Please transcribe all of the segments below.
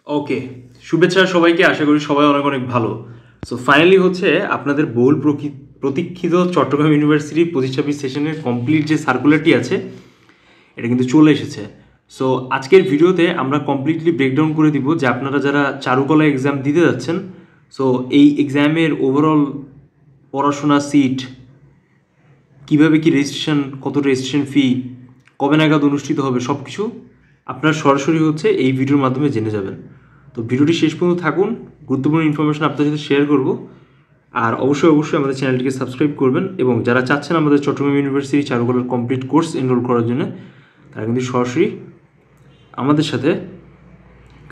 ওকে, শুভেচ্ছা সবাইকে। আশা করি সবাই অনেক অনেক ভালো। সো ফাইনালি হচ্ছে আপনাদের বহুল প্রতীক্ষিত চট্টগ্রাম ইউনিভার্সিটি 25-26 সেশনের কমপ্লিট যে সার্কুলারটি আছে এটা কিন্তু চলে এসেছে। সো আজকের ভিডিওতে আমরা কমপ্লিটলি ব্রেকডাউন করে দিব যে আপনারা যারা চারুকলা এক্সাম দিতে যাচ্ছেন, সো এই এক্সামের ওভারঅল পড়াশোনা, সিট, কীভাবে কি রেজিস্ট্রেশন, কত রেজিস্ট্রেশন ফি, কবে নাগাদ অনুষ্ঠিত হবে, সব কিছু আপনার সরাসরি হচ্ছে এই ভিডিওর মাধ্যমে জেনে যাবেন। তো ভিডিওটি শেষ পর্যন্ত থাকুন, গুরুত্বপূর্ণ ইনফরমেশন আপনাদের সাথে শেয়ার করব। আর অবশ্যই আমাদের চ্যানেলটিকে সাবস্ক্রাইব করবেন, এবং যারা চাচ্ছেন আমাদের চট্টগ্রাম ইউনিভার্সিটি চারুকলার কমপ্লিট কোর্স এনরোল করার জন্য, তারা কিন্তু সরাসরি আমাদের সাথে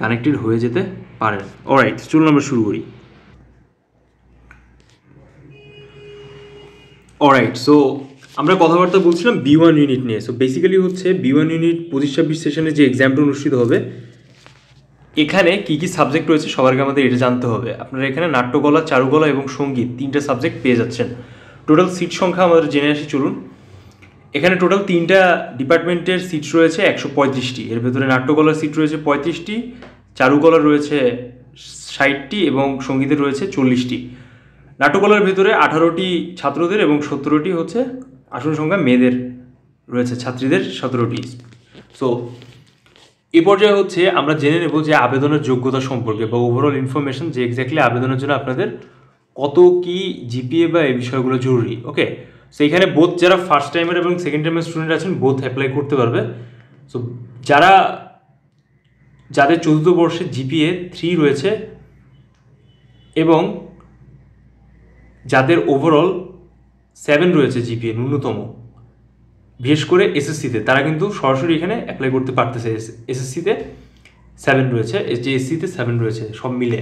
কানেক্টেড হয়ে যেতে পারেন। অলরাইট, চলুন আমরা শুরু করি। অলরাইট, সো আমরা কথাবার্তা বলছিলাম B1 ইউনিট নিয়ে। সো বেসিক্যালি হচ্ছে B1 ইউনিট 25-26 সেশনে যে এক্সামটা অনুষ্ঠিত হবে, এখানে কী কী সাবজেক্ট রয়েছে সবার আগে আমাদের এটা জানতে হবে। আপনারা এখানে নাট্যকলা, চারুকলা এবং সঙ্গীত 3টা সাবজেক্ট পেয়ে যাচ্ছেন। টোটাল সিট সংখ্যা আমাদের জেনে আসি, চলুন। এখানে টোটাল 3টা ডিপার্টমেন্টের সিট রয়েছে 135টি। এর ভেতরে নাট্যকলার সিট রয়েছে 35টি, চারুকলার রয়েছে 60টি এবং সঙ্গীতের রয়েছে 40টি। নাট্যকলার ভেতরে 18টি ছাত্রদের এবং 17টি হচ্ছে আসন সংখ্যা মেয়েদের রয়েছে, ছাত্রীদের 17টি। সো এ পর্যায়ে হচ্ছে আমরা জেনে নেব যে আবেদনের যোগ্যতা সম্পর্কে বা ওভারঅল ইনফরমেশন, যে এক্স্যাক্টলি আবেদনের জন্য আপনাদের কত কি জিপিএ বা এই বিষয়গুলো জরুরি। ওকে, সো এখানে বোথ যারা ফার্স্ট টাইমের এবং সেকেন্ড টাইমের স্টুডেন্ট আছেন বোথ অ্যাপ্লাই করতে পারবে। সো যাদের চতুর্থ বর্ষে জিপিএ 3 রয়েছে এবং যাদের ওভারঅল 7 রয়েছে জিপিএ ন্যূনতম, বিশেষ করে এসএসসিতে, তারা কিন্তু সরাসরি এখানে অ্যাপ্লাই করতে পারতেছে। এসএসসিতে 7 রয়েছে, এইচএসসিতে 7 রয়েছে, সব মিলে।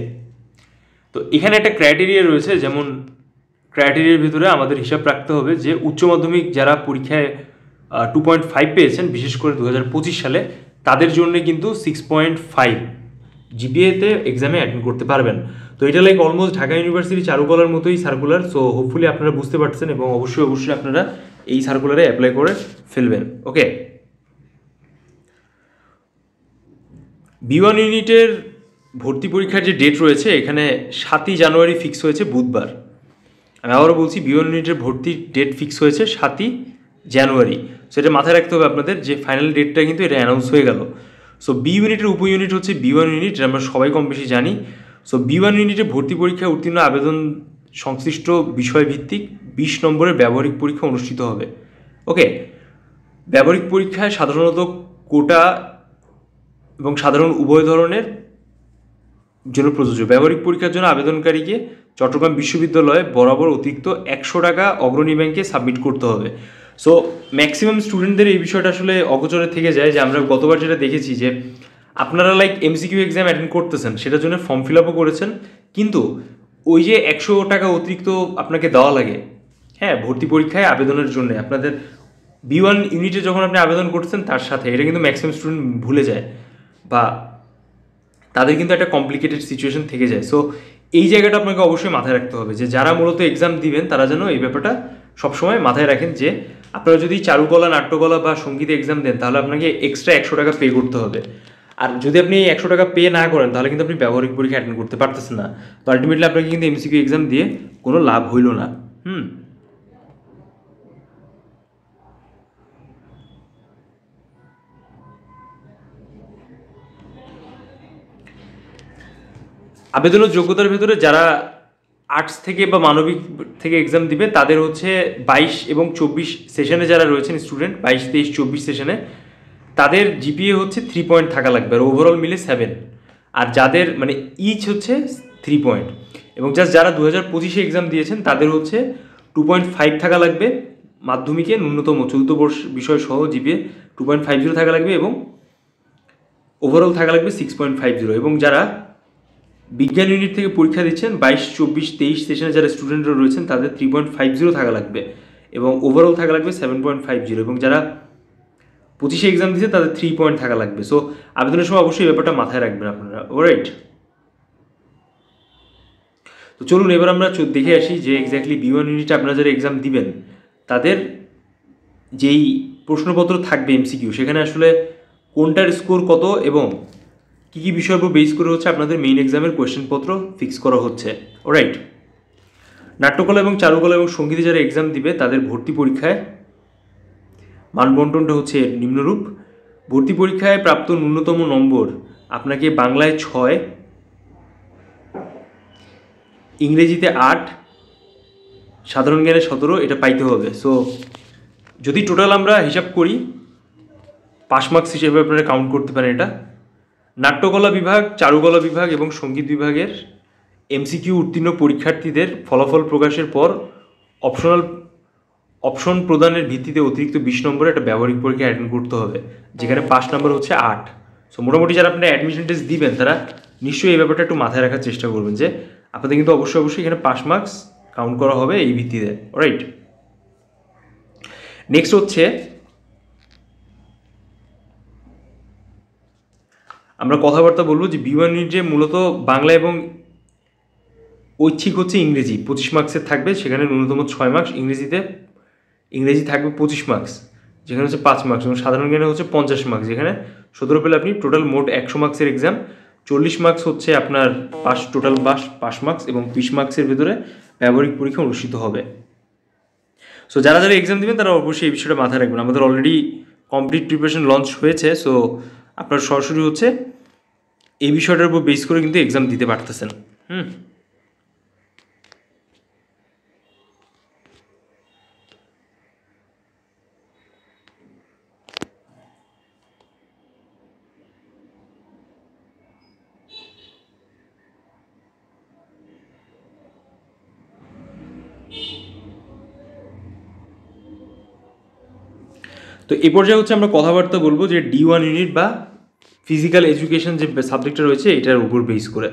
তো এখানে একটা ক্রাইটেরিয়া রয়েছে, যেমন ক্রাইটেরিয়ার ভিতরে আমাদের হিসাব রাখতে হবে যে উচ্চ মাধ্যমিক যারা পরীক্ষায় 2.5 পেয়েছেন, বিশেষ করে 2025 সালে, তাদের জন্য কিন্তু 6.5 জিপিএতে এক্সামে অ্যাটেন্ড করতে পারবেন। তো এটা লাইক অলমোস্ট ঢাকা ইউনিভার্সিটি চারুকলার মতোই সার্কুলার। সো হোপফুলি আপনারা বুঝতে পারছেন এবং অবশ্যই আপনারা এই সার্কুলারে অ্যাপ্লাই করে ফেলবেন। ওকে, B1 ইউনিটের ভর্তি পরীক্ষার যে ডেট রয়েছে, এখানে 7ই জানুয়ারি ফিক্স হয়েছে, বুধবার। আমি আবারও বলছি, B1 ইউনিটের ভর্তির ডেট ফিক্স হয়েছে 7ই জানুয়ারি। সো এটা মাথায় রাখতে হবে আপনাদের, যে ফাইনাল ডেটটা কিন্তু এটা অ্যানাউন্স হয়ে গেল। সো বি ইউনিটের উপ ইউনিট হচ্ছে B1 ইউনিট, এটা আমরা সবাই কম বেশি জানি। সো B1 ইউনিটে ভর্তি পরীক্ষায় উত্তীর্ণ আবেদন সংশ্লিষ্ট বিষয়ভিত্তিক 20 নম্বরের ব্যবহারিক পরীক্ষা অনুষ্ঠিত হবে। ওকে, ব্যবহারিক পরীক্ষায় সাধারণত কোটা এবং সাধারণ উভয় ধরনের জন্য প্রযোজ্য। ব্যবহারিক পরীক্ষার জন্য আবেদনকারীকে চট্টগ্রাম বিশ্ববিদ্যালয়ে বরাবর অতিরিক্ত 100 টাকা অগ্রণী ব্যাংকে সাবমিট করতে হবে। সো ম্যাক্সিমাম স্টুডেন্টদের এই বিষয়টা আসলে অগোচরে থেকে যায়, যে আমরা গতবার যেটা দেখেছি যে আপনারা লাইক MCQ এক্সাম অ্যাটেন্ড করতেছেন, সেটার জন্য ফর্ম ফিল আপও করেছেন, কিন্তু ওই যে 100 টাকা অতিরিক্ত আপনাকে দেওয়া লাগে, হ্যাঁ, ভর্তি পরীক্ষায় আবেদনের জন্য আপনাদের B1 ইউনিটে যখন আপনি আবেদন করছেন তার সাথে, এটা কিন্তু ম্যাক্সিমাম স্টুডেন্ট ভুলে যায় বা তাদের কিন্তু একটা কমপ্লিকেটেড সিচুয়েশন থেকে যায়। সো এই জায়গাটা আপনাকে অবশ্যই মাথায় রাখতে হবে, যে যারা মূলত এক্সাম দিবেন তারা যেন এই ব্যাপারটা সবসময় মাথায় রাখেন, যে আপনারা যদি চারুকলা, নাট্যকলা বা সঙ্গীতে এক্সাম দেন, তাহলে আপনাকে এক্সট্রা 100 টাকা পে করতে হবে। আর যদি আপনি 100 টাকা পে না করেন, তাহলে কিন্তু আপনি ব্যবহারিক পরীক্ষা অ্যাটেন্ড করতে পারতেছেন না। তো আলটিমেটলি আপনাকে কিন্তু MCQ এক্সাম দিয়ে কোনো লাভ হইল না। আবেদনের যোগ্যতার ভেতরে যারা আর্টস থেকে বা মানবিক থেকে এক্সাম দিবে, তাদের হচ্ছে 22 এবং 24 সেশনে যারা রয়েছেন স্টুডেন্ট, 22, 23, 24 সেশনে, তাদের জিপিএ হচ্ছে 3 পয়েন্ট থাকা লাগবে, আর ওভারঅল মিলে 7। আর যাদের মানে ইচ হচ্ছে 3 পয়েন্ট, এবং জাস্ট যারা 2025-এ এক্সাম দিয়েছেন তাদের হচ্ছে 2.5 থাকা লাগবে মাধ্যমিকে ন্যূনতম, চতুর্থ বর্ষ বিষয় সহ জিপিএ 2.50 থাকা লাগবে, এবং ওভারঅল থাকা লাগবে 6.50। এবং যারা বিজ্ঞান ইউনিট থেকে পরীক্ষা দিচ্ছেন 22, 24, 23 সেশনে যারা স্টুডেন্টরা রয়েছেন, তাদের 3.50 থাকা লাগবে এবং ওভারঅল থাকা লাগবে 7.50। এবং যারা 25-এ এক্সাম দিচ্ছে তাদের 3 পয়েন্ট থাকা লাগবে। সো আবেদনের সময় অবশ্যই ব্যাপারটা মাথায় রাখবেন আপনারা। অলরাইট, তো চলুন এবার আমরা দেখে আসি যে এক্স্যাক্টলি B1 ইউনিটে আপনারা যারা এক্সাম দিবেন, তাদের যেই প্রশ্নপত্র থাকবে MCQ, সেখানে আসলে কোনটার স্কোর কত এবং কী কী বিষয়ের উপর বেস করে হচ্ছে আপনাদের মেইন এক্সামের কোয়েশ্চেনপত্র ফিক্স করা হচ্ছে। অলরাইট, নাট্যকলা এবং চারুকলা এবং সঙ্গীতে যারা এক্সাম দিবে তাদের ভর্তি পরীক্ষায় মানবন্টনটা হচ্ছে নিম্নরূপ। ভর্তি পরীক্ষায় প্রাপ্ত ন্যূনতম নম্বর আপনাকে বাংলায় 6, ইংরেজিতে 8, সাধারণ জ্ঞানে 17 এটা পাইতে হবে। সো যদি টোটাল আমরা হিসাব করি, পাস মার্কস হিসেবে আপনারা কাউন্ট করতে পারেন এটা। নাট্যকলা বিভাগ, চারুকলা বিভাগ এবং সঙ্গীত বিভাগের এমসিকিউ উত্তীর্ণ পরীক্ষার্থীদের ফলাফল প্রকাশের পর অপশন প্রদানের ভিত্তিতে অতিরিক্ত 20 নম্বরে একটা ব্যবহারিক পরীক্ষা অ্যাটেন্ড করতে হবে, যেখানে পাস নাম্বার হচ্ছে 8। সো মোটামুটি যারা আপনারা অ্যাডমিশন টেস্ট দিবেন তারা নিশ্চয়ই এই ব্যাপারটা একটু মাথায় রাখার চেষ্টা করবেন যে আপনাদের কিন্তু অবশ্যই এখানে পাস মার্কস কাউন্ট করা হবে এই ভিত্তিতে। রাইট, নেক্সট হচ্ছে আমরা কথাবার্তা বলবো যে B1 ইউনিটে মূলত বাংলা এবং ঐচ্ছিক হচ্ছে ইংরেজি 25 মার্কসের থাকবে, সেখানে ন্যূনতম 6 মার্কস। ইংরেজি থাকবে 25 মার্কস, যেখানে হচ্ছে 5 মার্কস, এবং সাধারণ জ্ঞানে হচ্ছে 50 মার্কস, যেখানে 17 পেলে আপনি টোটাল মোট 100 মার্কসের এক্সাম। 40 মার্কস হচ্ছে আপনার টোটাল পাস মার্কস, এবং 20 মার্কসের ভিতরে ব্যবহারিক পরীক্ষা অনুষ্ঠিত হবে। সো যারা এক্সাম দেবেন তারা অবশ্যই এই বিষয়টা মাথায় রাখবেন। আমাদের অলরেডি কমপ্লিট প্রিপারেশন লঞ্চ হয়েছে, সো আপনার সরাসরি হচ্ছে এই বিষয়টার উপর বেস করে কিন্তু এক্সাম দিতে পারতেছেন। তো এই পর্যায়ে হচ্ছে আমরা কথাবার্তা বলবো যে D1 ইউনিট বা ফিজিক্যাল এডুকেশন যে সাবজেক্টটা রয়েছে এটার উপর বেস করে।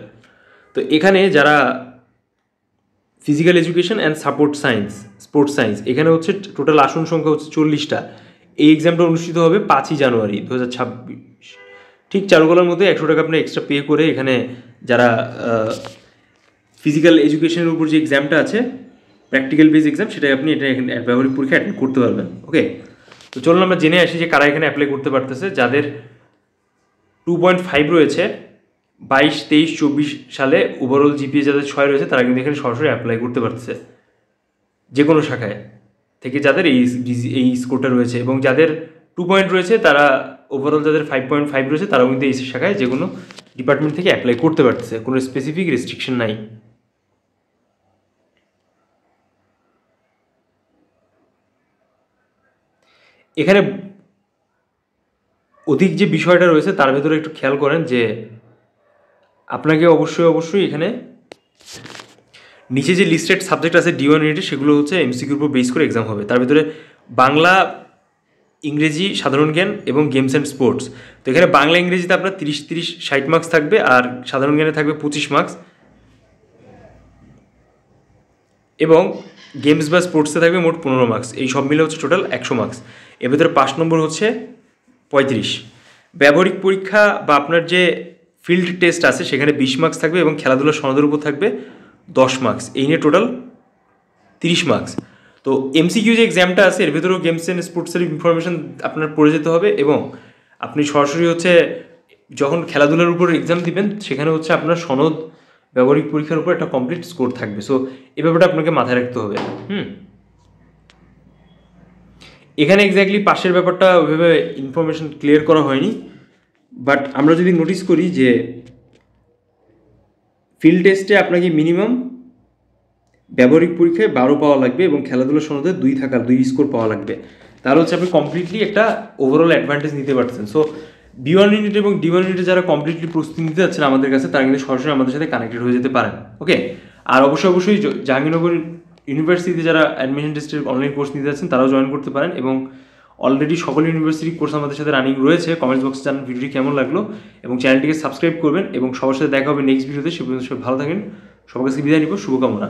তো এখানে যারা physical education and sports science, এখানে হচ্ছে টোটাল আসন সংখ্যা হচ্ছে 40টা। এই এক্সামটা অনুষ্ঠিত হবে 5ই জানুয়ারি 2026। ঠিক চারুকলার মধ্যে 100 টাকা আপনি এক্সট্রা পে করে এখানে যারা ফিজিক্যাল এডুকেশনের উপর যে এক্সামটা আছে প্র্যাকটিক্যাল বেস এক্সাম, সেটা আপনি এটা এখানে ব্যবহারিক পরীক্ষা অ্যাটেন্ড করতে পারবেন। ওকে, তো চলুন আমরা জেনে আসি যে কারা এখানে অ্যাপ্লাই করতে পারতেছে। যাদের 2.5 রয়েছে 22, 23, 24 সালে ওভারঅল জিপিএ যাদের 6 রয়েছে তারা কিন্তু এখানে সরাসরি অ্যাপ্লাই করতে পারতেছে যে কোনো শাখায় থেকে যাদের এই স্কোরটা রয়েছে, এবং যাদের 2 পয়েন্ট রয়েছে তারা ওভারঅল যাদের 5.5 রয়েছে তারাও কিন্তু এই শাখায় যে কোনো ডিপার্টমেন্ট থেকে অ্যাপ্লাই করতে পারতেছে, কোনো স্পেসিফিক রেস্ট্রিকশন নাই। এখানে অধিক যে বিষয়টা রয়েছে তার ভেতরে একটু খেয়াল করেন যে আপনাকে অবশ্যই এখানে নিচে যে লিস্টেড সাবজেক্ট আছে D1 ইউনিটে সেগুলো হচ্ছে এমসিকিউর উপর বেস করে এক্সাম হবে। তার ভিতরে বাংলা, ইংরেজি, সাধারণ জ্ঞান এবং গেমস অ্যান্ড স্পোর্টস। তো এখানে বাংলা ইংরেজিতে আপনার 30-60 মার্কস থাকবে, আর সাধারণ জ্ঞানে থাকবে 25 মার্কস, এবং গেমস বা স্পোর্টসে থাকবে মোট 15 মার্কস। এই সব মিলে হচ্ছে টোটাল 100 মার্কস। এর ভেতরে পাস নম্বর হচ্ছে 35। ব্যবহারিক পরীক্ষা বা আপনার যে ফিল্ড টেস্ট আছে সেখানে 20 মার্কস থাকবে, এবং খেলাধুলার সনদের উপর থাকবে 10 মার্কস। এই নিয়ে টোটাল 30 মার্কস। তো এমসিকিউ যে এক্সামটা আছে এর ভেতরেও গেমস অ্যান্ড স্পোর্টসের ইনফরমেশন আপনার পড়ে যেতে হবে, এবং আপনি সরাসরি হচ্ছে যখন খেলাধুলার উপর এক্সাম দিবেন সেখানে হচ্ছে আপনার সনদ ব্যবহারিক পরীক্ষার উপর একটা কমপ্লিট স্কোর থাকবে। সো এই ব্যাপারটা আপনাকে মাথায় রাখতে হবে। এখানে এক্স্যাক্টলি পাশের ব্যাপারটা ওইভাবে ইনফরমেশন ক্লিয়ার করা হয়নি, বাট আমরা যদি নোটিস করি যে ফিল্ড টেস্টে আপনাকে মিনিমাম ব্যবহারিক পরীক্ষায় 12 পাওয়া লাগবে, এবং খেলাধুলার সনদে 2 স্কোর পাওয়া লাগবে, তাহলে হচ্ছে আপনি কমপ্লিটলি একটা ওভারঅল অ্যাডভান্টেজ নিতে পারছেন। সো B1 ইউনিট এবং D1 ইউনিটে যারা কমপ্লিটলি প্রস্তুতি নিতে যাচ্ছেন আমাদের কাছে, তারা কিন্তু সরাসরি আমাদের সাথে কানেক্টেড হয়ে যেতে পারেন। ওকে, আর অবশ্যই জাহাঙ্গীরনগর ইউনিভার্সিটিতে যারা অ্যাডমিশন টেস্টের অনলাইন কোর্স নিতে যাচ্ছেন তারাও জয়েন করতে পারেন, এবং অলরেডি সকল ইউনিভার্সিটির কোর্স আমাদের সাথে রানিং রয়েছে। কমেন্টস বক্সে জানান ভিডিওটি কেমন লাগলো, এবং চ্যানেলটিকে সাবস্ক্রাইব করবেন, এবং সবার সাথে দেখা হবে নেক্সট ভিডিওতে। সে পর্যন্ত সবাই ভালো থাকেন, সবার কাছে বিদায় নিব, শুভকামনা।